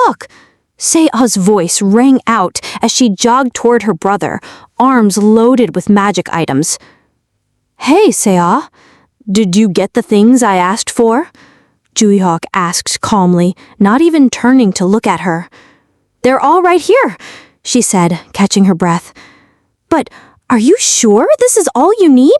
Hyeok! Sea's voice rang out as she jogged toward her brother, arms loaded with magic items. Hey, Sea, did you get the things I asked for? Joo Hyeok asked calmly, not even turning to look at her. They're all right here, she said, catching her breath. But are you sure this is all you need?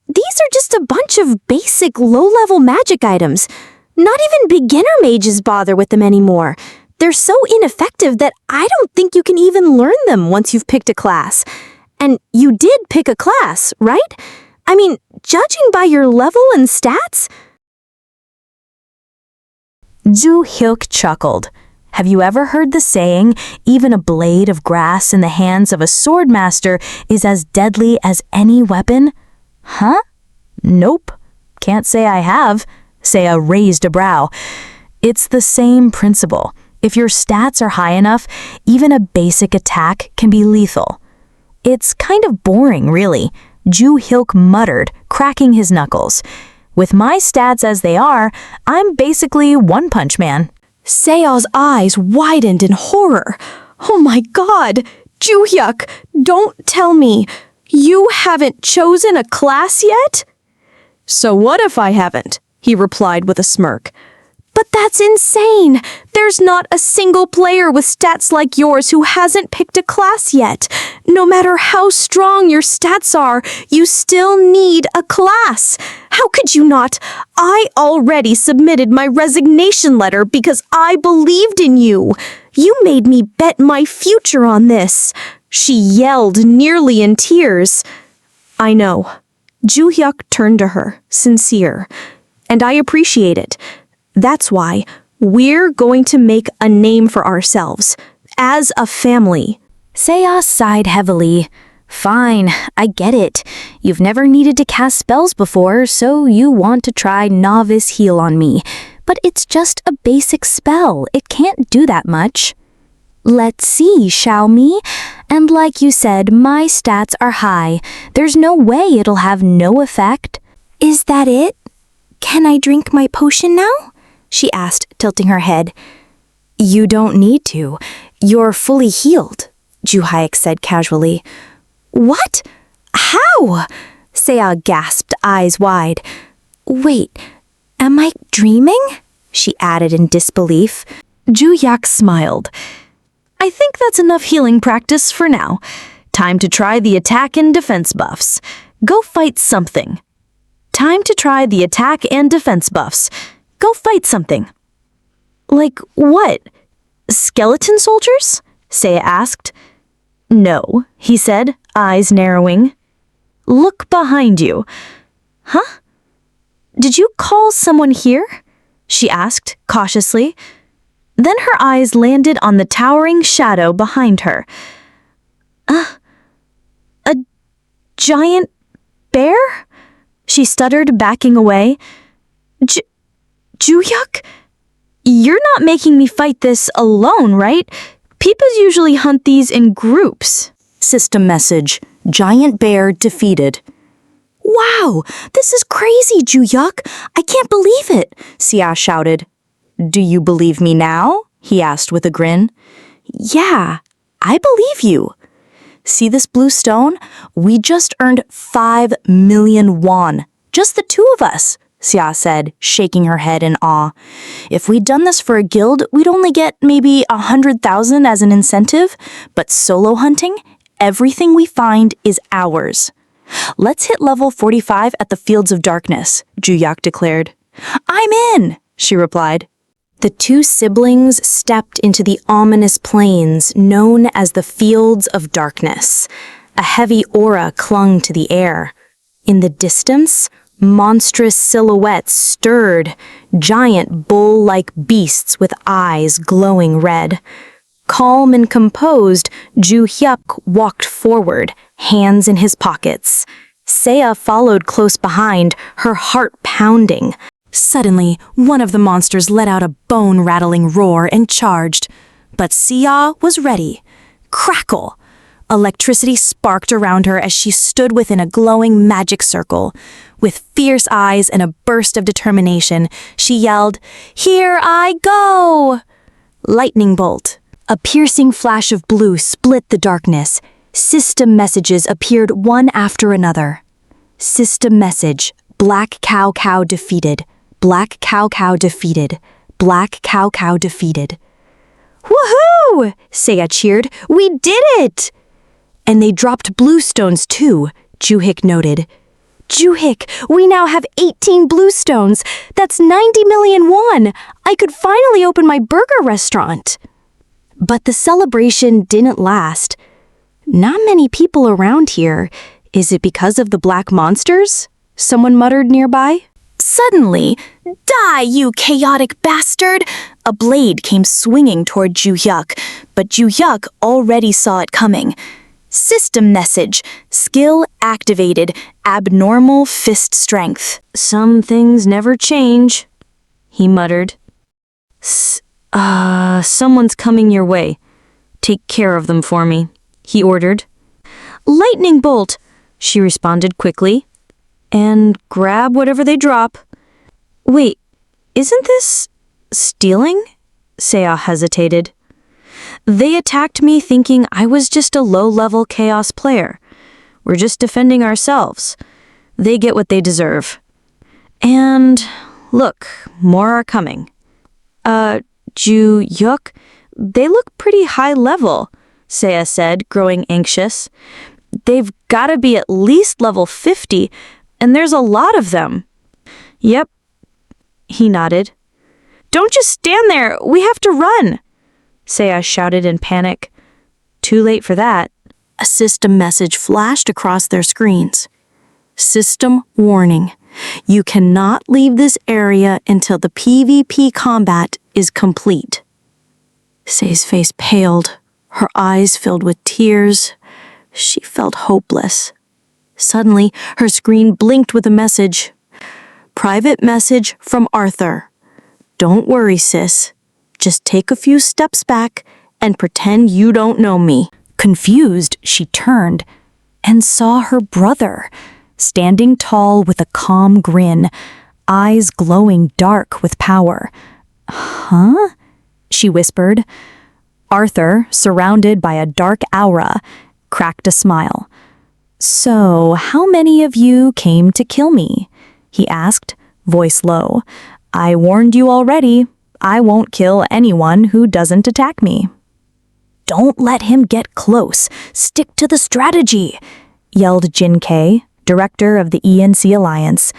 These are just a bunch of basic low-level magic items. Not even beginner mages bother with them anymore. They're so ineffective that I don't think you can even learn them once you've picked a class. And you did pick a class, right? I mean, judging by your level and stats? Joo Hyeok chuckled. Have you ever heard the saying, even a blade of grass in the hands of a swordmaster is as deadly as any weapon? Huh? Nope. Can't say I have. Sea raised a brow. It's the same principle. If your stats are high enough, even a basic attack can be lethal. It's kind of boring, really, Joo Hyeok muttered, cracking his knuckles. With my stats as they are, I'm basically One Punch Man. Sea's eyes widened in horror. Oh my god! Joo Hyeok, don't tell me. You haven't chosen a class yet? So what if I haven't? He replied with a smirk. But that's insane! There's not a single player with stats like yours who hasn't picked a class yet. No matter how strong your stats are, you still need a class. How could you not? I already submitted my resignation letter because I believed in you. You made me bet my future on this. She yelled, nearly in tears. I know. Joo Hyeok turned to her, sincere. And I appreciate it. That's why we're going to make a name for ourselves, as a family. Sea sighed heavily. Fine, I get it. You've never needed to cast spells before, so you want to try Novice Heal on me. But it's just a basic spell. It can't do that much. Let's see, shall we? And like you said, my stats are high. There's no way it'll have no effect. Is that it? Can I drink my potion now? She asked, tilting her head. You don't need to. You're fully healed, Joo Hyeok said casually. What? How? Sea gasped, eyes wide. Wait, am I dreaming? She added in disbelief. Joo Hyeok smiled. I think that's enough healing practice for now. Time to try the attack and defense buffs. Go fight something. Time to try the attack and defense buffs. Go fight something. Like what? Skeleton soldiers? Sea asked. No, he said, eyes narrowing. Look behind you. Huh? Did you call someone here? She asked, cautiously. Then her eyes landed on the towering shadow behind her. A giant bear? She stuttered, backing away. Joo Hyeok? You're not making me fight this alone, right? Peepas usually hunt these in groups. System message. Giant bear defeated. Wow, this is crazy, Joo Hyeok. I can't believe it, Sea shouted. Do you believe me now? He asked with a grin. Yeah, I believe you. See this blue stone? We just earned 5 million won. Just the two of us, Sea said, shaking her head in awe. If we'd done this for a guild, we'd only get maybe 100,000 as an incentive. But solo hunting, everything we find is ours. Let's hit level 45 at the Fields of Darkness, Joo Hyeok declared. I'm in, she replied. The two siblings stepped into the ominous plains known as the Fields of Darkness. A heavy aura clung to the air. In the distance, monstrous silhouettes stirred, giant bull-like beasts with eyes glowing red. Calm and composed, Joo Hyeok walked forward, hands in his pockets. Sea followed close behind, her heart pounding. Suddenly, one of the monsters let out a bone-rattling roar and charged. But Sea was ready. Crackle! Electricity sparked around her as she stood within a glowing magic circle. With fierce eyes and a burst of determination, she yelled, "Here I go!" Lightning bolt. A piercing flash of blue split the darkness. System messages appeared one after another. System message. Black cow cow defeated. Black cow cow defeated. Black cow cow defeated. Woohoo! Seiya cheered. We did it! And they dropped blue stones too, Joo Hyeok noted. Joo Hyeok, we now have 18 blue stones. That's 90 million won. I could finally open my burger restaurant. But the celebration didn't last. Not many people around here. Is it because of the black monsters? Someone muttered nearby. Suddenly, die, you chaotic bastard! A blade came swinging toward Joo Hyeok, but Joo Hyeok already saw it coming. System message. Skill activated. Abnormal fist strength. Some things never change, he muttered. Someone's coming your way. Take care of them for me, he ordered. Lightning bolt, she responded quickly. And grab whatever they drop. Wait, isn't this stealing? Seiya hesitated. They attacked me thinking I was just a low-level chaos player. We're just defending ourselves. They get what they deserve. And look, more are coming. Joo Hyeok, they look pretty high level, Seiya said, growing anxious. They've gotta be at least level 50, and there's a lot of them. Yep, he nodded. Don't just stand there, we have to run, Seiya shouted in panic. Too late for that. A system message flashed across their screens. System warning. You cannot leave this area until the PvP combat is complete. Sei's face paled, her eyes filled with tears. She felt hopeless. Suddenly, her screen blinked with a message. Private message from Arthur. Don't worry, sis. Just take a few steps back and pretend you don't know me. Confused, she turned and saw her brother, standing tall with a calm grin, eyes glowing dark with power. Huh? She whispered. Arthur, surrounded by a dark aura, cracked a smile. So, how many of you came to kill me? He asked, voice low. I warned you already. I won't kill anyone who doesn't attack me. Don't let him get close. Stick to the strategy, yelled Jin-Kei, director of the ENC Alliance.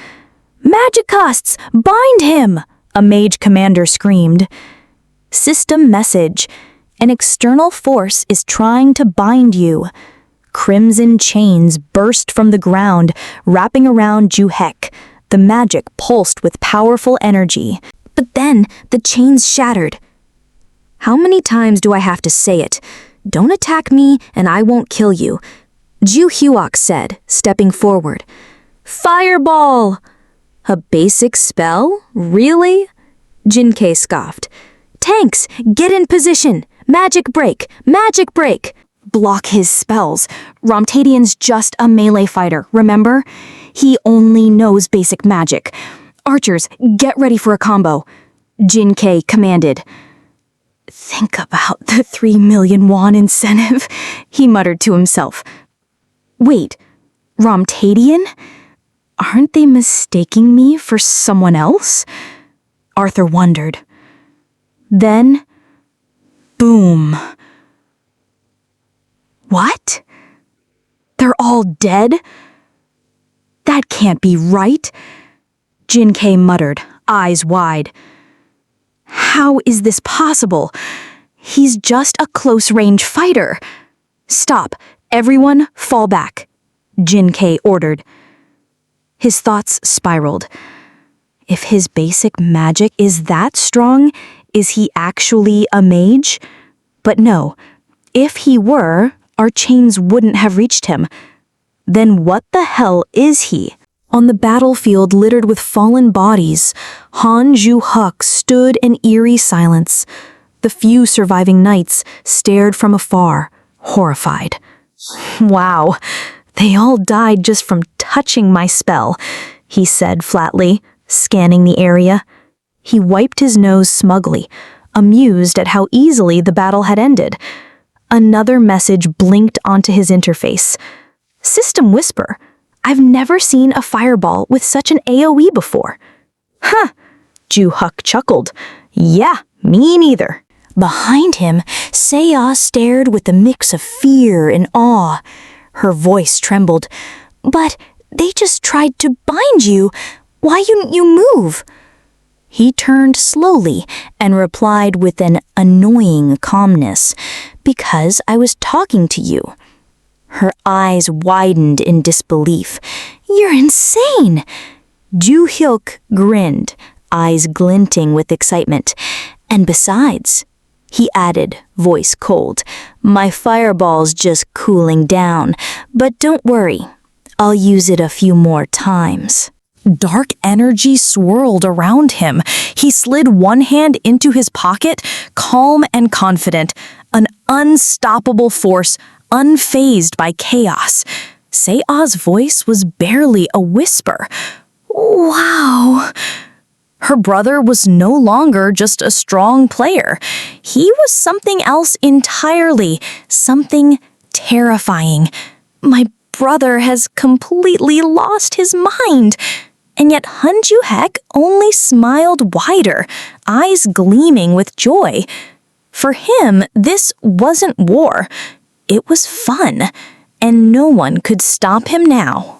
Magicasts, bind him, a mage commander screamed. System message. An external force is trying to bind you. Crimson chains burst from the ground, wrapping around Joo Hyeok. The magic pulsed with powerful energy. But then the chains shattered. How many times do I have to say it? Don't attack me and I won't kill you, Joo Hyeok said, stepping forward. Fireball! A basic spell? Really? Jin-Kei scoffed. Tanks, get in position! Magic break! Magic break! Block his spells. Romtadian's just a melee fighter, remember? He only knows basic magic. Archers, get ready for a combo, Jin-Kei commanded. Think about the 3 million won incentive, he muttered to himself. Wait, Romtadian? Aren't they mistaking me for someone else? Arthur wondered. Then, boom. What? They're all dead? That can't be right, Jin-Kei muttered, eyes wide. How is this possible? He's just a close-range fighter. Stop, everyone fall back, Jin-Kei ordered. His thoughts spiraled. If his basic magic is that strong, is he actually a mage? But no, if he were, our chains wouldn't have reached him. Then what the hell is he? On the battlefield littered with fallen bodies, Han Joo Hyeok stood in eerie silence. The few surviving knights stared from afar, horrified. Wow, they all died just from touching my spell, he said flatly, scanning the area. He wiped his nose smugly, amused at how easily the battle had ended. Another message blinked onto his interface. System Whisper. I've never seen a fireball with such an AoE before. Huh, Joo Hyeok chuckled. Yeah, me neither. Behind him, Seiya stared with a mix of fear and awe. Her voice trembled. But they just tried to bind you. Why didn't you move? He turned slowly and replied with an annoying calmness. Because I was talking to you. Her eyes widened in disbelief. You're insane! Joo Hyeok grinned, eyes glinting with excitement. And besides, he added, voice cold, my fireball's just cooling down, but don't worry, I'll use it a few more times. Dark energy swirled around him. He slid one hand into his pocket, calm and confident, an unstoppable force, unfazed by chaos. Seiya's voice was barely a whisper. Wow! Her brother was no longer just a strong player. He was something else entirely, something terrifying. My brother has completely lost his mind. And yet Joo Hyeok only smiled wider, eyes gleaming with joy. For him, this wasn't war. It was fun, and no one could stop him now.